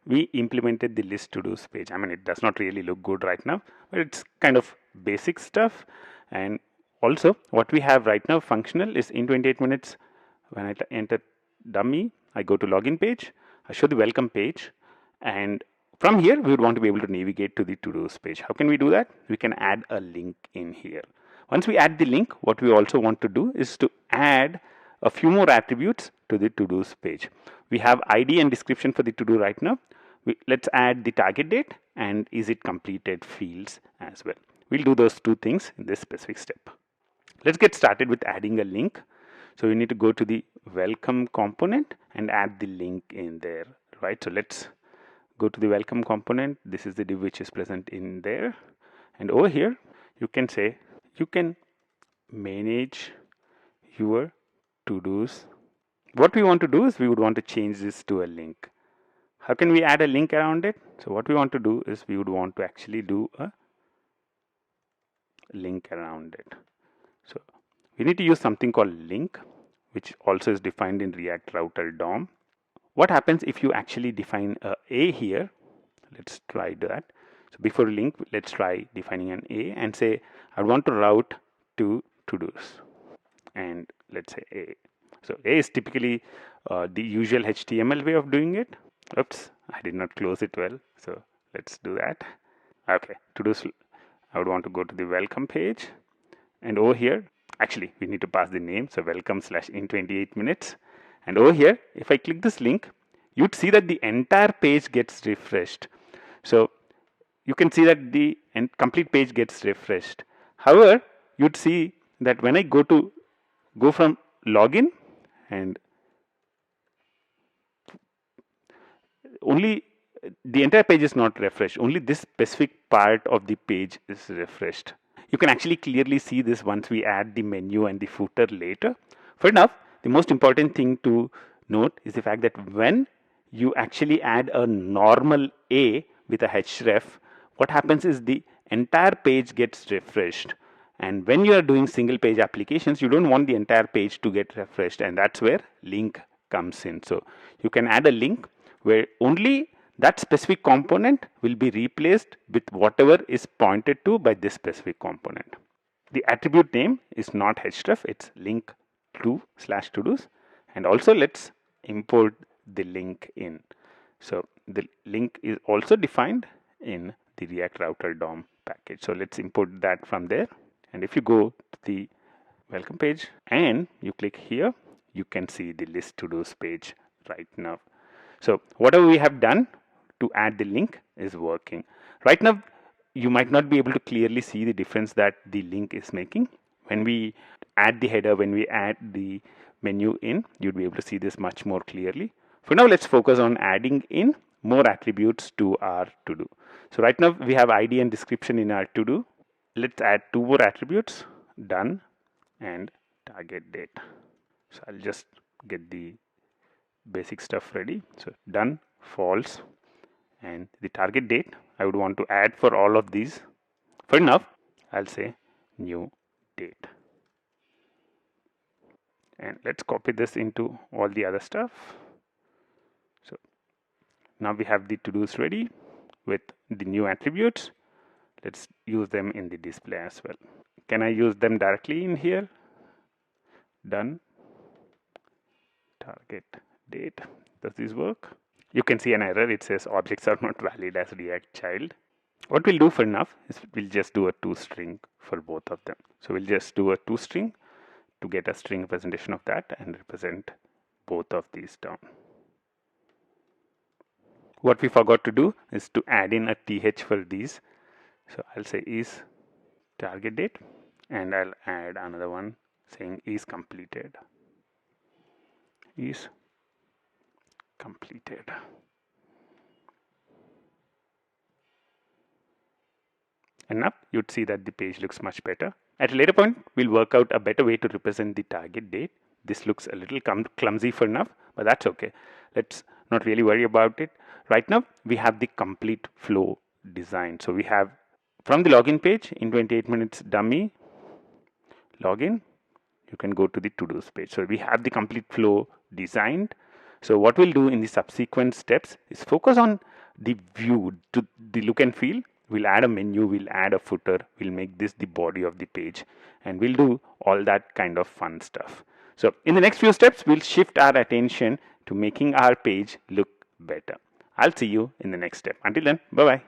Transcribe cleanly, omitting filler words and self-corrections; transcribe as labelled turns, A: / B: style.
A: we implemented the list to-dos page. I mean, it does not really look good right now, but it's kind of basic stuff. And also what we have right now functional is in 28 minutes, when I enter dummy, I go to login page, I show the welcome page, and from here we would want to be able to navigate to the to-dos page. How can we do that? We can add a link in here. Once we add the link, what we also want to do is to add a few more attributes to the to-dos page. We have ID and description for the to-do right now. Let's add the target date and is it completed fields as well. We'll do those two things in this specific step. Let's get started with adding a link. So we need to go to the welcome component and add the link in there, right? So let's go to the welcome component. This is the div which is present in there. And over here, you can say, you can manage your to-dos. What we want to do is we would want to change this to a link. How can we add a link around it? So what we want to do is we would want to actually do a link around it. So we need to use something called link, which also is defined in React Router DOM. What happens if you actually define a here? Let's try that. So before link, let's try defining an a and say I want to route to to-dos, and let's say a. So a is typically the usual HTML way of doing it. Oops, I did not close it well. So let's do that. Okay, to-dos. I would want to go to the welcome page, and over here, actually we need to pass the name. So welcome / in 28 minutes. And over here, if I click this link, you'd see that the entire page gets refreshed. So you can see that the complete page gets refreshed. However, you'd see that when I go from login, and only the entire page is not refreshed. Only this specific part of the page is refreshed. You can actually clearly see this once we add the menu and the footer later. For now, the most important thing to note is the fact that when you actually add a normal A with a href, what happens is the entire page gets refreshed. And when you are doing single page applications, you don't want the entire page to get refreshed, and that's where link comes in. So you can add a link where only that specific component will be replaced with whatever is pointed to by this specific component. The attribute name is not href, it's link to / to-dos. And also let's import the link in. So the link is also defined in the React Router DOM package. So let's import that from there. And if you go to the welcome page and you click here, you can see the list to-dos page right now. So whatever we have done to add the link is working. Right now, you might not be able to clearly see the difference that the link is making. When we add the header, when we add the menu in, you'd be able to see this much more clearly. For now, let's focus on adding in more attributes to our to-do. So right now, we have ID and description in our to-do. Let's add 2 more attributes, done and target date. So I'll just get the basic stuff ready. So done, false, and the target date I would want to add for all of these. For now, I'll say new date. And let's copy this into all the other stuff. So now we have the to-dos ready with the new attributes. Let's use them in the display as well. Can I use them directly in here? Done. Target date. Does this work? You can see an error. It says objects are not valid as React child. What we'll do for now is we'll just do a toString for both of them. So we'll just do a toString to get a string representation of that and represent both of these down. What we forgot to do is to add in a th for these. So I'll say is target date, and I'll add another one saying is completed. Is completed. And now you'd see that the page looks much better. At a later point, we'll work out a better way to represent the target date. This looks a little clumsy for now, but that's okay. Let's not really worry about it. Right now, we have the complete flow design. So we have from the login page in 28 minutes dummy login, you can go to the to-dos page. So we have the complete flow designed. So what we'll do in the subsequent steps is focus on the view, to the look and feel, we'll add a menu, we'll add a footer, we'll make this the body of the page, and we'll do all that kind of fun stuff. So in the next few steps, we'll shift our attention to making our page look better. I'll see you in the next step. Until then, bye-bye.